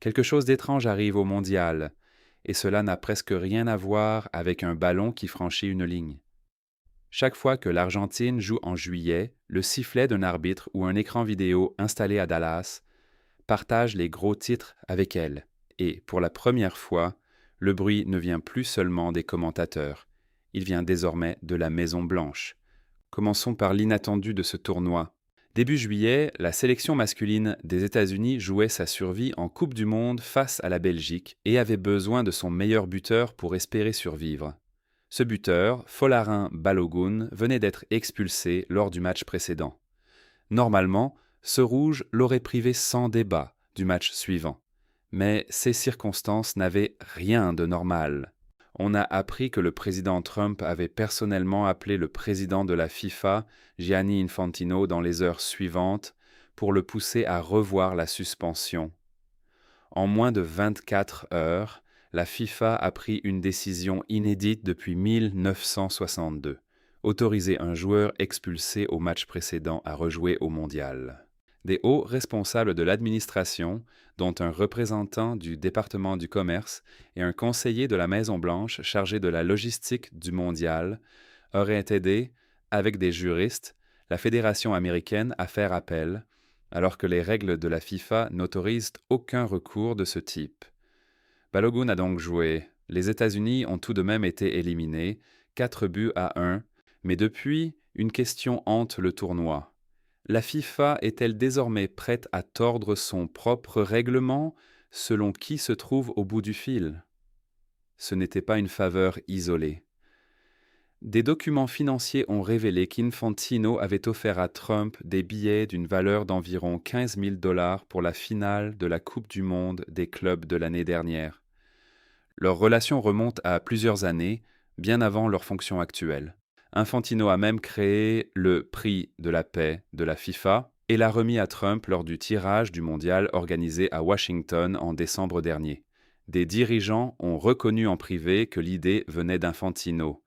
Quelque chose d'étrange arrive au mondial, et cela n'a presque rien à voir avec un ballon qui franchit une ligne. Chaque fois que l'Argentine joue en juillet, le sifflet d'un arbitre ou un écran vidéo installé à Dallas partage les gros titres avec elle. Et pour la première fois, le bruit ne vient plus seulement des commentateurs, il vient désormais de la Maison-Blanche. Commençons par l'inattendu de ce tournoi. Début juillet, la sélection masculine des États-Unis jouait sa survie en Coupe du Monde face à la Belgique et avait besoin de son meilleur buteur pour espérer survivre. Ce buteur, Folarin Balogun, venait d'être expulsé lors du match précédent. Normalement, ce rouge l'aurait privé sans débat du match suivant. Mais ces circonstances n'avaient rien de normal. On a appris que le président Trump avait personnellement appelé le président de la FIFA, Gianni Infantino, dans les heures suivantes pour le pousser à revoir la suspension. En moins de 24 heures, la FIFA a pris une décision inédite depuis 1962, autoriser un joueur expulsé au match précédent à rejouer au mondial. Des hauts responsables de l'administration, dont un représentant du département du commerce et un conseiller de la Maison-Blanche chargé de la logistique du mondial, auraient aidé, avec des juristes, la Fédération américaine à faire appel, alors que les règles de la FIFA n'autorisent aucun recours de ce type. Balogun a donc joué. Les États-Unis ont tout de même été éliminés, 4-1, mais depuis, une question hante le tournoi. La FIFA est-elle désormais prête à tordre son propre règlement selon qui se trouve au bout du fil? Ce n'était pas une faveur isolée. Des documents financiers ont révélé qu'Infantino avait offert à Trump des billets d'une valeur d'environ 15 000 $ pour la finale de la Coupe du Monde des clubs de l'année dernière. Leur relation remonte à plusieurs années, bien avant leur fonction actuelle. Infantino a même créé le Prix de la paix de la FIFA et l'a remis à Trump lors du tirage du mondial organisé à Washington en décembre dernier. Des dirigeants ont reconnu en privé que l'idée venait d'Infantino.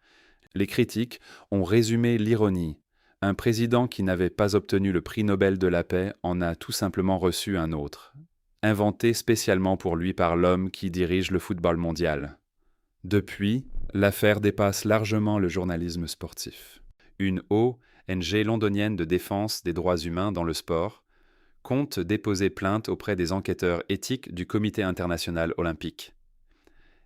Les critiques ont résumé l'ironie. Un président qui n'avait pas obtenu le prix Nobel de la paix en a tout simplement reçu un autre, inventé spécialement pour lui par l'homme qui dirige le football mondial. Depuis, l'affaire dépasse largement le journalisme sportif. Une ONG londonienne de défense des droits humains dans le sport compte déposer plainte auprès des enquêteurs éthiques du Comité international olympique.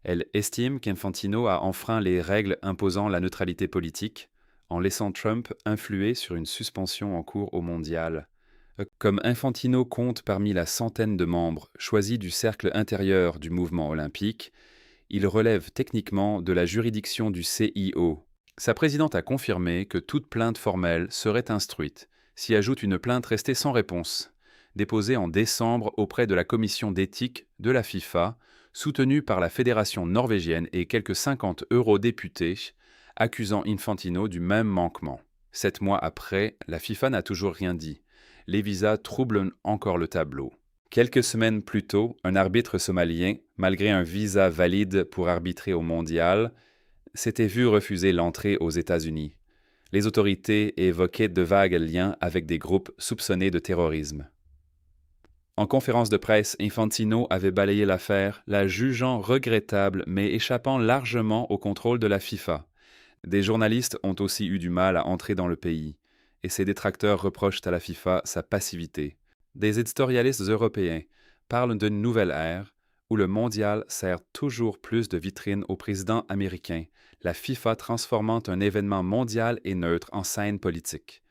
Elle estime qu'Infantino a enfreint les règles imposant la neutralité politique en laissant Trump influer sur une suspension en cours au mondial. Comme Infantino compte parmi la centaine de membres choisis du cercle intérieur du mouvement olympique, il relève techniquement de la juridiction du CIO. Sa présidente a confirmé que toute plainte formelle serait instruite, s'y ajoute une plainte restée sans réponse, déposée en décembre auprès de la commission d'éthique de la FIFA, soutenue par la fédération norvégienne et quelques 50 eurodéputés, accusant Infantino du même manquement. 7 mois après, la FIFA n'a toujours rien dit. Les visas troublent encore le tableau. Quelques semaines plus tôt, un arbitre somalien, malgré un visa valide pour arbitrer au mondial, s'était vu refuser l'entrée aux États-Unis. Les autorités évoquaient de vagues liens avec des groupes soupçonnés de terrorisme. En conférence de presse, Infantino avait balayé l'affaire, la jugeant regrettable mais échappant largement au contrôle de la FIFA. Des journalistes ont aussi eu du mal à entrer dans le pays, et ses détracteurs reprochent à la FIFA sa passivité. Des éditorialistes européens parlent d'une nouvelle ère où le mondial sert toujours plus de vitrine au président américain, la FIFA transformant un événement mondial et neutre en scène politique.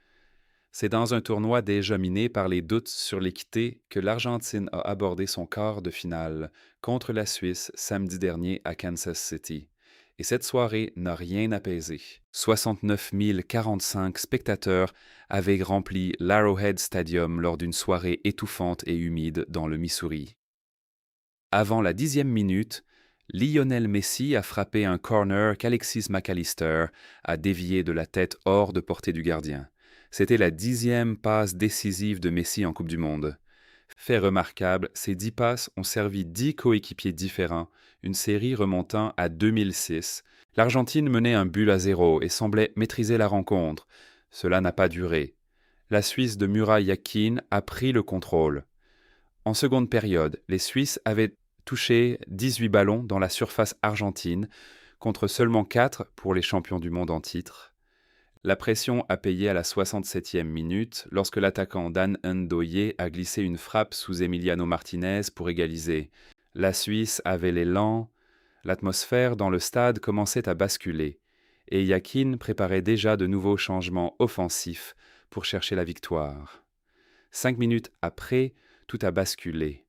C'est dans un tournoi déjà miné par les doutes sur l'équité que l'Argentine a abordé son quart de finale contre la Suisse samedi dernier à Kansas City. Et cette soirée n'a rien apaisé. 69 045 spectateurs avaient rempli l'Arrowhead Stadium lors d'une soirée étouffante et humide dans le Missouri. Avant la 10e minute, Lionel Messi a frappé un corner qu'Alexis McAllister a dévié de la tête hors de portée du gardien. C'était la 10e passe décisive de Messi en Coupe du Monde. Fait remarquable, ces 10 passes ont servi 10 coéquipiers différents, une série remontant à 2006. L'Argentine menait 1-0 et semblait maîtriser la rencontre. Cela n'a pas duré. La Suisse de Murat Yakin a pris le contrôle. En seconde période, les Suisses avaient touché 18 ballons dans la surface argentine, contre seulement 4 pour les champions du monde en titre. La pression a payé à la 67e minute lorsque l'attaquant Dan Ndoye a glissé une frappe sous Emiliano Martinez pour égaliser. La Suisse avait l'élan, l'atmosphère dans le stade commençait à basculer et Yakin préparait déjà de nouveaux changements offensifs pour chercher la victoire. 5 minutes après, tout a basculé.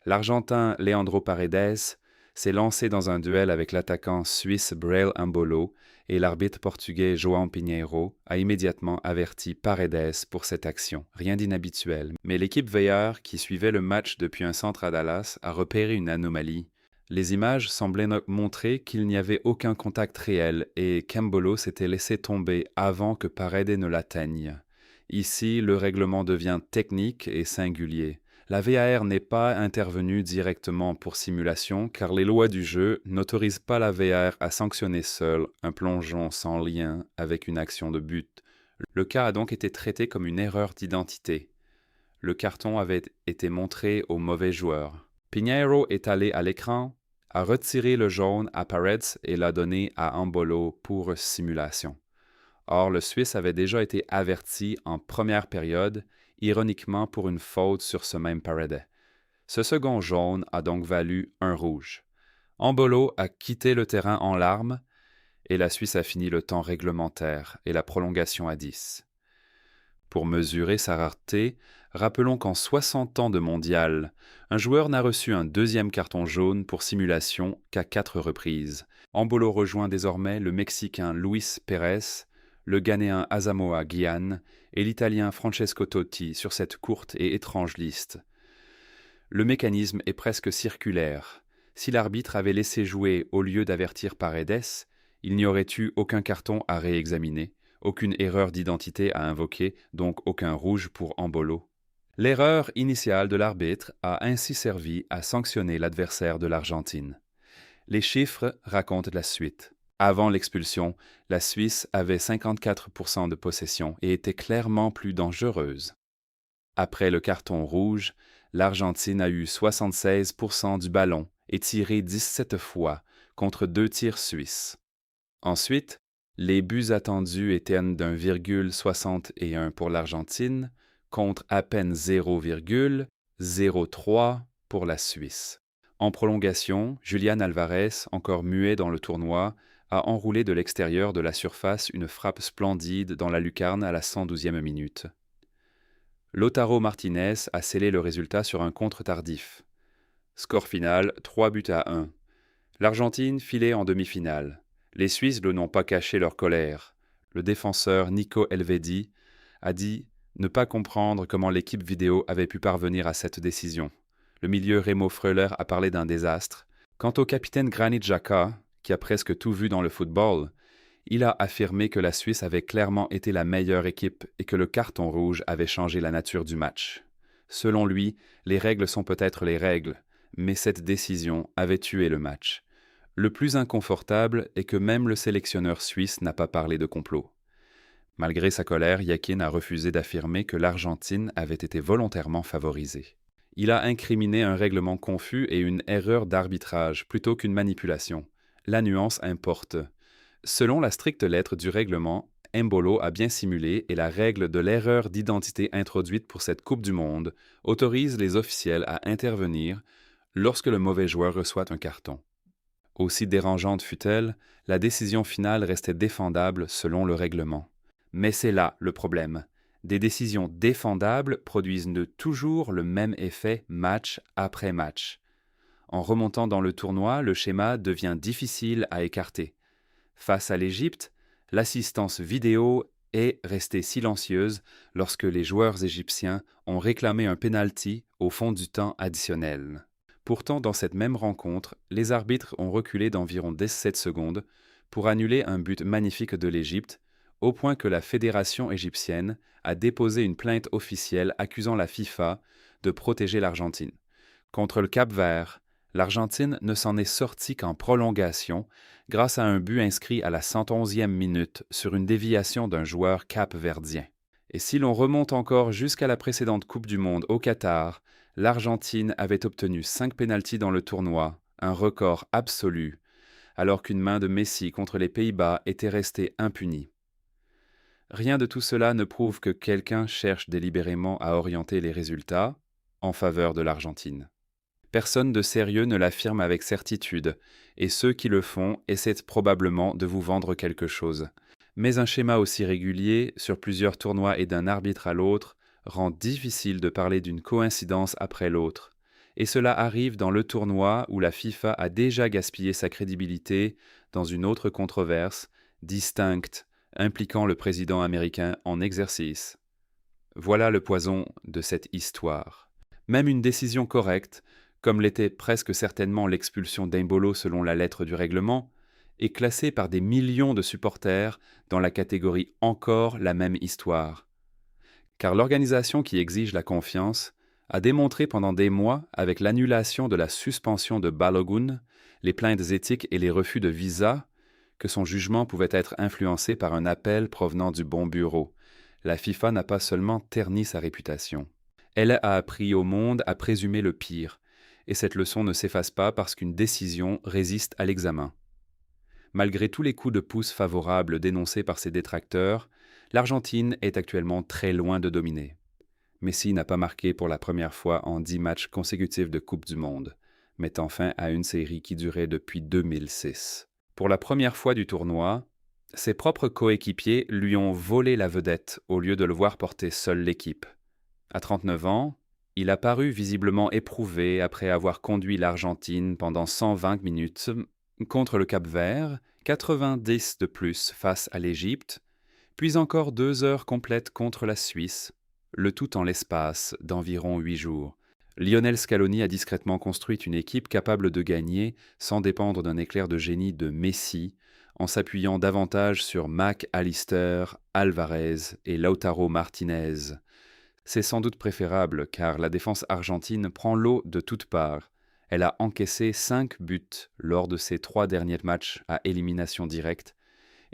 L'Argentin Leandro Paredes s'est lancé dans un duel avec l'attaquant suisse Breel Embolo et l'arbitre portugais João Pinheiro a immédiatement averti Paredes pour cette action. Rien d'inhabituel, mais l'équipe VAR qui suivait le match depuis un centre à Dallas a repéré une anomalie. Les images semblaient montrer qu'il n'y avait aucun contact réel et qu'Embolo s'était laissé tomber avant que Paredes ne l'atteigne. Ici, le règlement devient technique et singulier. La VAR n'est pas intervenue directement pour simulation car les lois du jeu n'autorisent pas la VAR à sanctionner seule un plongeon sans lien avec une action de but. Le cas a donc été traité comme une erreur d'identité. Le carton avait été montré au mauvais joueur. Pinheiro est allé à l'écran, a retiré le jaune à Paredes et l'a donné à Embolo pour simulation. Or, le Suisse avait déjà été averti en première période, ironiquement pour une faute sur ce même Paredes. Ce second jaune a donc valu un rouge. Embolo a quitté le terrain en larmes et la Suisse a fini le temps réglementaire et la prolongation à 10. Pour mesurer sa rareté, rappelons qu'en 60 ans de mondial, un joueur n'a reçu un deuxième carton jaune pour simulation qu'à 4 reprises. Embolo rejoint désormais le Mexicain Luis Pérez, le Ghanéen Asamoah Gyan et l'Italien Francesco Totti sur cette courte et étrange liste. Le mécanisme est presque circulaire. Si l'arbitre avait laissé jouer au lieu d'avertir Paredes, il n'y aurait eu aucun carton à réexaminer, aucune erreur d'identité à invoquer, donc aucun rouge pour Embolo. L'erreur initiale de l'arbitre a ainsi servi à sanctionner l'adversaire de l'Argentine. Les chiffres racontent la suite. Avant l'expulsion, la Suisse avait 54% de possession et était clairement plus dangereuse. Après le carton rouge, l'Argentine a eu 76% du ballon et tiré 17 fois contre 2 tirs suisses. Ensuite, les buts attendus étaient d'1,61 pour l'Argentine contre à peine 0,03 pour la Suisse. En prolongation, Julián Alvarez, encore muet dans le tournoi, a enroulé de l'extérieur de la surface une frappe splendide dans la lucarne à la 112e minute. Lautaro Martinez a scellé le résultat sur un contre tardif. Score final 3-1. L'Argentine filait en demi-finale. Les Suisses n'ont pas caché leur colère. Le défenseur Nico Elvedi a dit ne pas comprendre comment l'équipe vidéo avait pu parvenir à cette décision. Le milieu Remo Freuler a parlé d'un désastre. Quant au capitaine Granit Xhaka, qui a presque tout vu dans le football, il a affirmé que la Suisse avait clairement été la meilleure équipe et que le carton rouge avait changé la nature du match. Selon lui, les règles sont peut-être les règles, mais cette décision avait tué le match. Le plus inconfortable est que même le sélectionneur suisse n'a pas parlé de complot. Malgré sa colère, Yakin a refusé d'affirmer que l'Argentine avait été volontairement favorisée. Il a incriminé un règlement confus et une erreur d'arbitrage plutôt qu'une manipulation. La nuance importe. Selon la stricte lettre du règlement, Embolo a bien simulé et la règle de l'erreur d'identité introduite pour cette Coupe du Monde autorise les officiels à intervenir lorsque le mauvais joueur reçoit un carton. Aussi dérangeante fût-elle, la décision finale restait défendable selon le règlement. Mais c'est là le problème. Des décisions défendables produisent toujours le même effet match après match. En remontant dans le tournoi, le schéma devient difficile à écarter. Face à l'Égypte, l'assistance vidéo est restée silencieuse lorsque les joueurs égyptiens ont réclamé un penalty au fond du temps additionnel. Pourtant, dans cette même rencontre, les arbitres ont reculé d'environ 17 secondes pour annuler un but magnifique de l'Égypte, au point que la fédération égyptienne a déposé une plainte officielle accusant la FIFA de protéger l'Argentine. Contre le Cap-Vert, l'Argentine ne s'en est sortie qu'en prolongation grâce à un but inscrit à la 111e minute sur une déviation d'un joueur cap-verdien. Et si l'on remonte encore jusqu'à la précédente Coupe du Monde au Qatar, L'Argentine avait obtenu 5 pénaltys dans le tournoi, un record absolu, alors qu'une main de Messi contre les Pays-Bas était restée impunie. Rien de tout cela ne prouve que quelqu'un cherche délibérément à orienter les résultats en faveur de l'Argentine. Personne de sérieux ne l'affirme avec certitude, et ceux qui le font essaient probablement de vous vendre quelque chose. Mais un schéma aussi régulier, sur plusieurs tournois et d'un arbitre à l'autre, rend difficile de parler d'une coïncidence après l'autre. Et cela arrive dans le tournoi où la FIFA a déjà gaspillé sa crédibilité dans une autre controverse, distincte, impliquant le président américain en exercice. Voilà le poison de cette histoire. Même une décision correcte, comme l'était presque certainement l'expulsion d'Embolo selon la lettre du règlement, est classée par des millions de supporters dans la catégorie encore la même histoire. Car l'organisation qui exige la confiance a démontré pendant des mois, avec l'annulation de la suspension de Balogun, les plaintes éthiques et les refus de visa, que son jugement pouvait être influencé par un appel provenant du bon bureau. La FIFA n'a pas seulement terni sa réputation. Elle a appris au monde à présumer le pire, et cette leçon ne s'efface pas parce qu'une décision résiste à l'examen. Malgré tous les coups de pouce favorables dénoncés par ses détracteurs, l'Argentine est actuellement très loin de dominer. Messi n'a pas marqué pour la première fois en 10 matchs consécutifs de Coupe du Monde, mettant fin à une série qui durait depuis 2006. Pour la première fois du tournoi, ses propres coéquipiers lui ont volé la vedette au lieu de le voir porter seul l'équipe. À 39 ans, il a paru visiblement éprouvé après avoir conduit l'Argentine pendant 120 minutes contre le Cap-Vert, 90 de plus face à l'Égypte, puis encore 2 heures complètes contre la Suisse, le tout en l'espace d'environ 8 jours. Lionel Scaloni a discrètement construit une équipe capable de gagner sans dépendre d'un éclair de génie de Messi, en s'appuyant davantage sur Mac Allister, Alvarez et Lautaro Martinez. C'est sans doute préférable car la défense argentine prend l'eau de toutes parts. Elle a encaissé 5 buts lors de ses 3 derniers matchs à élimination directe,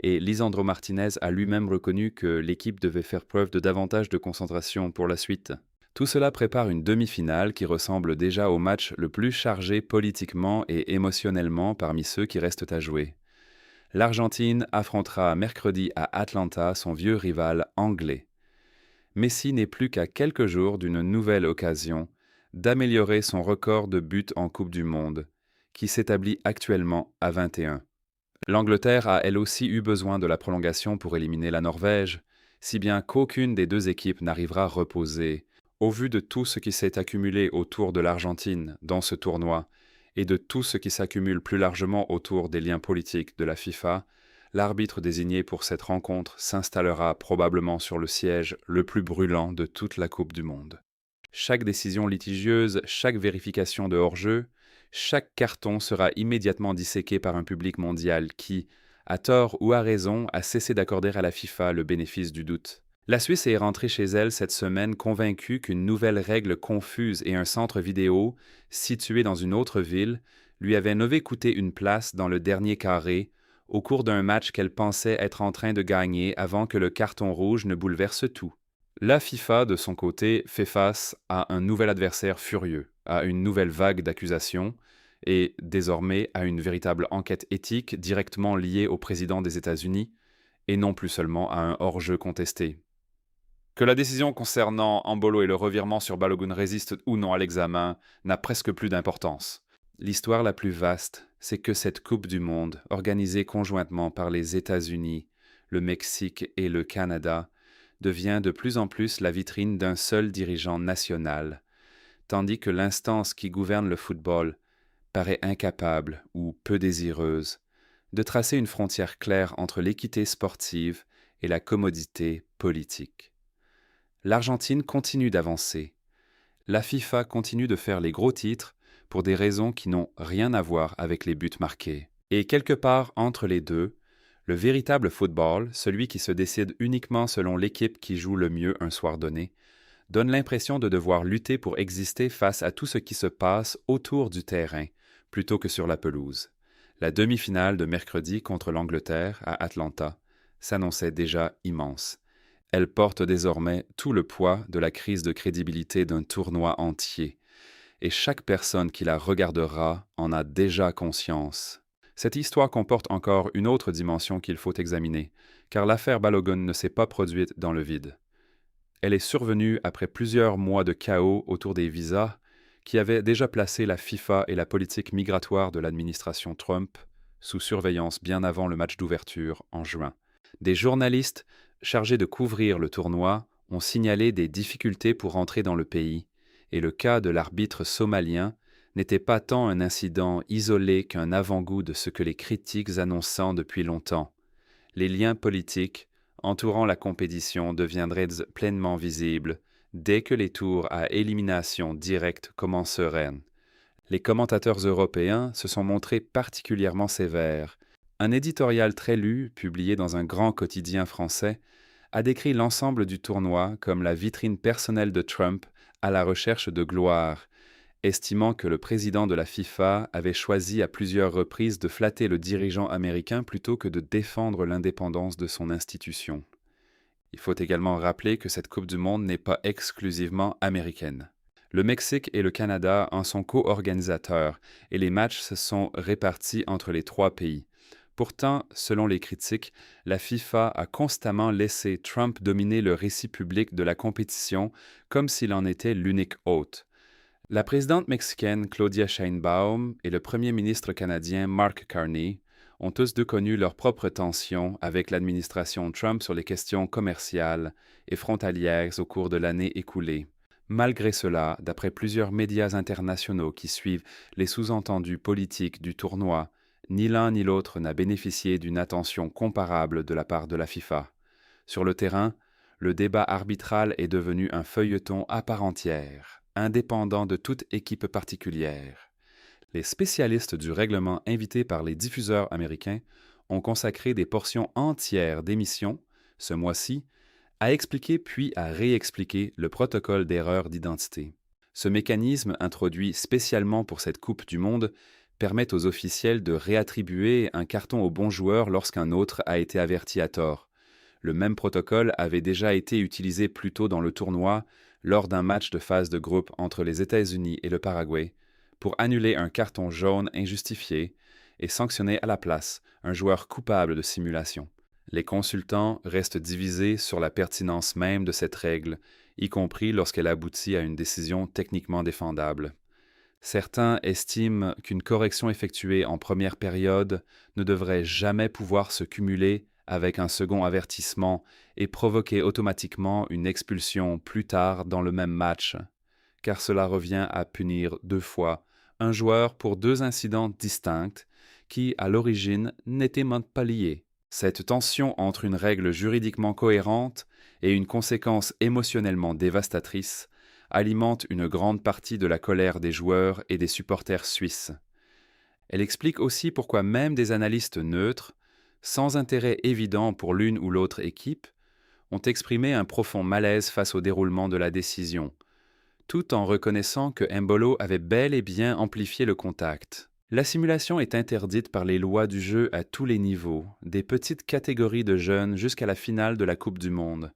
et Lisandro Martinez a lui-même reconnu que l'équipe devait faire preuve de davantage de concentration pour la suite. Tout cela prépare une demi-finale qui ressemble déjà au match le plus chargé politiquement et émotionnellement parmi ceux qui restent à jouer. L'Argentine affrontera mercredi à Atlanta son vieux rival anglais. Messi n'est plus qu'à quelques jours d'une nouvelle occasion d'améliorer son record de buts en Coupe du Monde, qui s'établit actuellement à 21. L'Angleterre a elle aussi eu besoin de la prolongation pour éliminer la Norvège, si bien qu'aucune des deux équipes n'arrivera reposée. Au vu de tout ce qui s'est accumulé autour de l'Argentine dans ce tournoi, et de tout ce qui s'accumule plus largement autour des liens politiques de la FIFA, l'arbitre désigné pour cette rencontre s'installera probablement sur le siège le plus brûlant de toute la Coupe du Monde. Chaque décision litigieuse, chaque vérification de hors-jeu, chaque carton sera immédiatement disséqué par un public mondial qui, à tort ou à raison, a cessé d'accorder à la FIFA le bénéfice du doute. La Suisse est rentrée chez elle cette semaine convaincue qu'une nouvelle règle confuse et un centre vidéo, situé dans une autre ville, lui avait coûté une place dans le dernier carré, au cours d'un match qu'elle pensait être en train de gagner avant que le carton rouge ne bouleverse tout. La FIFA, de son côté, fait face à un nouvel adversaire furieux, à une nouvelle vague d'accusations et, désormais, à une véritable enquête éthique directement liée au président des États-Unis et non plus seulement à un hors-jeu contesté. Que la décision concernant Embolo et le revirement sur Balogun résiste ou non à l'examen n'a presque plus d'importance. L'histoire la plus vaste, c'est que cette Coupe du Monde, organisée conjointement par les États-Unis, le Mexique et le Canada, devient de plus en plus la vitrine d'un seul dirigeant national, tandis que l'instance qui gouverne le football paraît incapable ou peu désireuse de tracer une frontière claire entre l'équité sportive et la commodité politique. L'Argentine continue d'avancer. La FIFA continue de faire les gros titres pour des raisons qui n'ont rien à voir avec les buts marqués. Et quelque part entre les deux, le véritable football, celui qui se décide uniquement selon l'équipe qui joue le mieux un soir donné, donne l'impression de devoir lutter pour exister face à tout ce qui se passe autour du terrain, plutôt que sur la pelouse. La demi-finale de mercredi contre l'Angleterre à Atlanta s'annonçait déjà immense. Elle porte désormais tout le poids de la crise de crédibilité d'un tournoi entier, et chaque personne qui la regardera en a déjà conscience. Cette histoire comporte encore une autre dimension qu'il faut examiner, car l'affaire Balogun ne s'est pas produite dans le vide. Elle est survenue après plusieurs mois de chaos autour des visas qui avaient déjà placé la FIFA et la politique migratoire de l'administration Trump sous surveillance bien avant le match d'ouverture en juin. Des journalistes chargés de couvrir le tournoi ont signalé des difficultés pour entrer dans le pays, et le cas de l'arbitre somalien n'était pas tant un incident isolé qu'un avant-goût de ce que les critiques annonçant depuis longtemps. Les liens politiques entourant la compétition deviendraient pleinement visibles dès que les tours à élimination directe commenceraient. Les commentateurs européens se sont montrés particulièrement sévères. Un éditorial très lu, publié dans un grand quotidien français, a décrit l'ensemble du tournoi comme la vitrine personnelle de Trump à la recherche de gloire, estimant que le président de la FIFA avait choisi à plusieurs reprises de flatter le dirigeant américain plutôt que de défendre l'indépendance de son institution. Il faut également rappeler que cette Coupe du Monde n'est pas exclusivement américaine. Le Mexique et le Canada en sont co-organisateurs et les matchs se sont répartis entre les trois pays. Pourtant, selon les critiques, la FIFA a constamment laissé Trump dominer le récit public de la compétition comme s'il en était l'unique hôte. La présidente mexicaine Claudia Sheinbaum et le premier ministre canadien Mark Carney ont tous deux connu leurs propres tensions avec l'administration Trump sur les questions commerciales et frontalières au cours de l'année écoulée. Malgré cela, d'après plusieurs médias internationaux qui suivent les sous-entendus politiques du tournoi, ni l'un ni l'autre n'a bénéficié d'une attention comparable de la part de la FIFA. Sur le terrain, le débat arbitral est devenu un feuilleton à part entière, indépendant de toute équipe particulière. Les spécialistes du règlement invités par les diffuseurs américains ont consacré des portions entières d'émissions, ce mois-ci, à expliquer puis à réexpliquer le protocole d'erreur d'identité. Ce mécanisme, introduit spécialement pour cette Coupe du Monde, permet aux officiels de réattribuer un carton au bon joueur lorsqu'un autre a été averti à tort. Le même protocole avait déjà été utilisé plus tôt dans le tournoi lors d'un match de phase de groupe entre les États-Unis et le Paraguay, pour annuler un carton jaune injustifié et sanctionner à la place un joueur coupable de simulation. Les consultants restent divisés sur la pertinence même de cette règle, y compris lorsqu'elle aboutit à une décision techniquement défendable. Certains estiment qu'une correction effectuée en première période ne devrait jamais pouvoir se cumuler avec un second avertissement et provoquer automatiquement une expulsion plus tard dans le même match, car cela revient à punir deux fois un joueur pour deux incidents distincts qui, à l'origine, n'étaient même pas liés. Cette tension entre une règle juridiquement cohérente et une conséquence émotionnellement dévastatrice alimente une grande partie de la colère des joueurs et des supporters suisses. Elle explique aussi pourquoi même des analystes neutres, sans intérêt évident pour l'une ou l'autre équipe, ont exprimé un profond malaise face au déroulement de la décision, tout en reconnaissant que Embolo avait bel et bien amplifié le contact. La simulation est interdite par les lois du jeu à tous les niveaux, des petites catégories de jeunes jusqu'à la finale de la Coupe du Monde.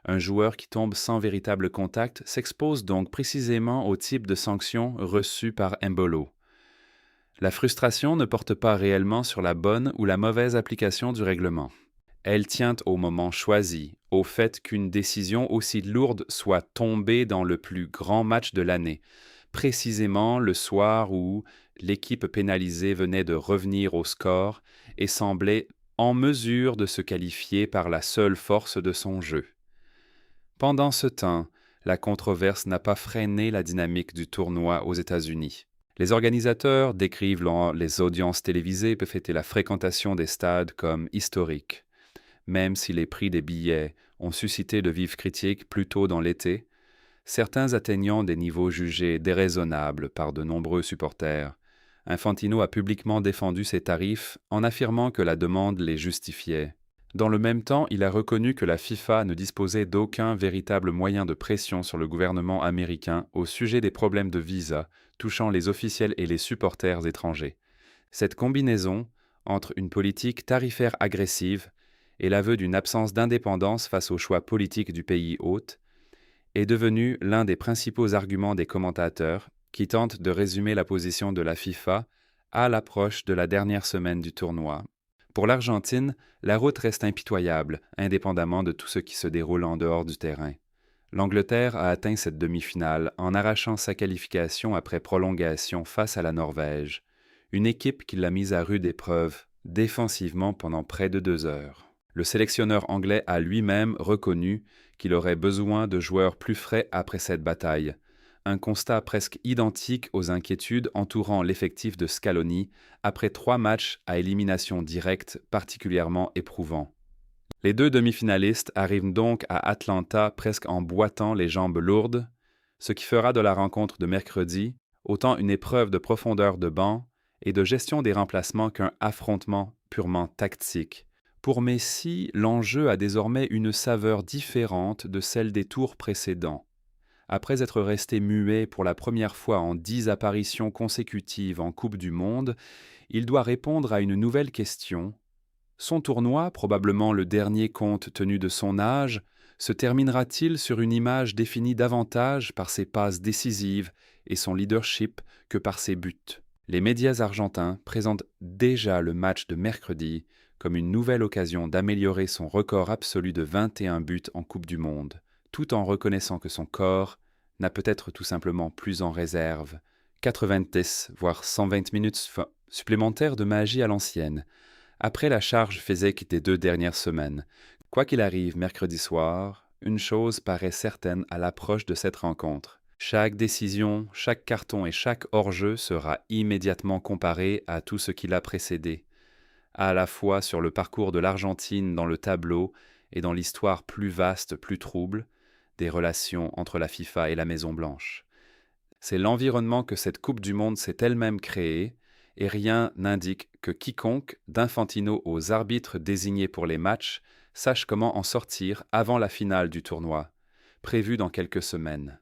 Un joueur qui tombe sans véritable contact s'expose donc précisément au type de sanctions reçues par Embolo. La frustration ne porte pas réellement sur la bonne ou la mauvaise application du règlement. Elle tient au moment choisi, au fait qu'une décision aussi lourde soit tombée dans le plus grand match de l'année, précisément le soir où l'équipe pénalisée venait de revenir au score et semblait en mesure de se qualifier par la seule force de son jeu. Pendant ce temps, la controverse n'a pas freiné la dynamique du tournoi aux États-Unis. Les organisateurs décrivent les audiences télévisées et la fréquentation des stades comme historiques. Même si les prix des billets ont suscité de vives critiques plus tôt dans l'été, certains atteignant des niveaux jugés déraisonnables par de nombreux supporters, Infantino a publiquement défendu ses tarifs en affirmant que la demande les justifiait. Dans le même temps, il a reconnu que la FIFA ne disposait d'aucun véritable moyen de pression sur le gouvernement américain au sujet des problèmes de visa touchant les officiels et les supporters étrangers. Cette combinaison entre une politique tarifaire agressive et l'aveu d'une absence d'indépendance face aux choix politiques du pays hôte est devenue l'un des principaux arguments des commentateurs qui tente de résumer la position de la FIFA à l'approche de la dernière semaine du tournoi. Pour l'Argentine, la route reste impitoyable, indépendamment de tout ce qui se déroule en dehors du terrain. L'Angleterre a atteint cette demi-finale en arrachant sa qualification après prolongation face à la Norvège, une équipe qui l'a mise à rude épreuve, défensivement pendant près de 2 heures. Le sélectionneur anglais a lui-même reconnu qu'il aurait besoin de joueurs plus frais après cette bataille, un constat presque identique aux inquiétudes entourant l'effectif de Scaloni après 3 matchs à élimination directe particulièrement éprouvants. Les 2 demi-finalistes arrivent donc à Atlanta presque en boitant les jambes lourdes, ce qui fera de la rencontre de mercredi autant une épreuve de profondeur de banc et de gestion des remplacements qu'un affrontement purement tactique. Pour Messi, l'enjeu a désormais une saveur différente de celle des tours précédents. Après être resté muet pour la première fois en 10 apparitions consécutives en Coupe du Monde, il doit répondre à une nouvelle question. Son tournoi, probablement le dernier compte tenu de son âge, se terminera-t-il sur une image définie davantage par ses passes décisives et son leadership que par ses buts? Les médias argentins présentent déjà le match de mercredi comme une nouvelle occasion d'améliorer son record absolu de 21 buts en Coupe du Monde, tout en reconnaissant que son corps n'a peut-être tout simplement plus en réserve. 90, voire 120 minutes supplémentaires de magie à l'ancienne, après la charge physique des 2 dernières semaines. Quoi qu'il arrive mercredi soir, une chose paraît certaine à l'approche de cette rencontre. Chaque décision, chaque carton et chaque hors-jeu sera immédiatement comparé à tout ce qui l'a précédé, à la fois sur le parcours de l'Argentine dans le tableau et dans l'histoire plus vaste, plus trouble, des relations entre la FIFA et la Maison-Blanche. C'est l'environnement que cette Coupe du Monde s'est elle-même créée, et rien n'indique que quiconque, d'Infantino aux arbitres désignés pour les matchs, sache comment en sortir avant la finale du tournoi, prévue dans quelques semaines.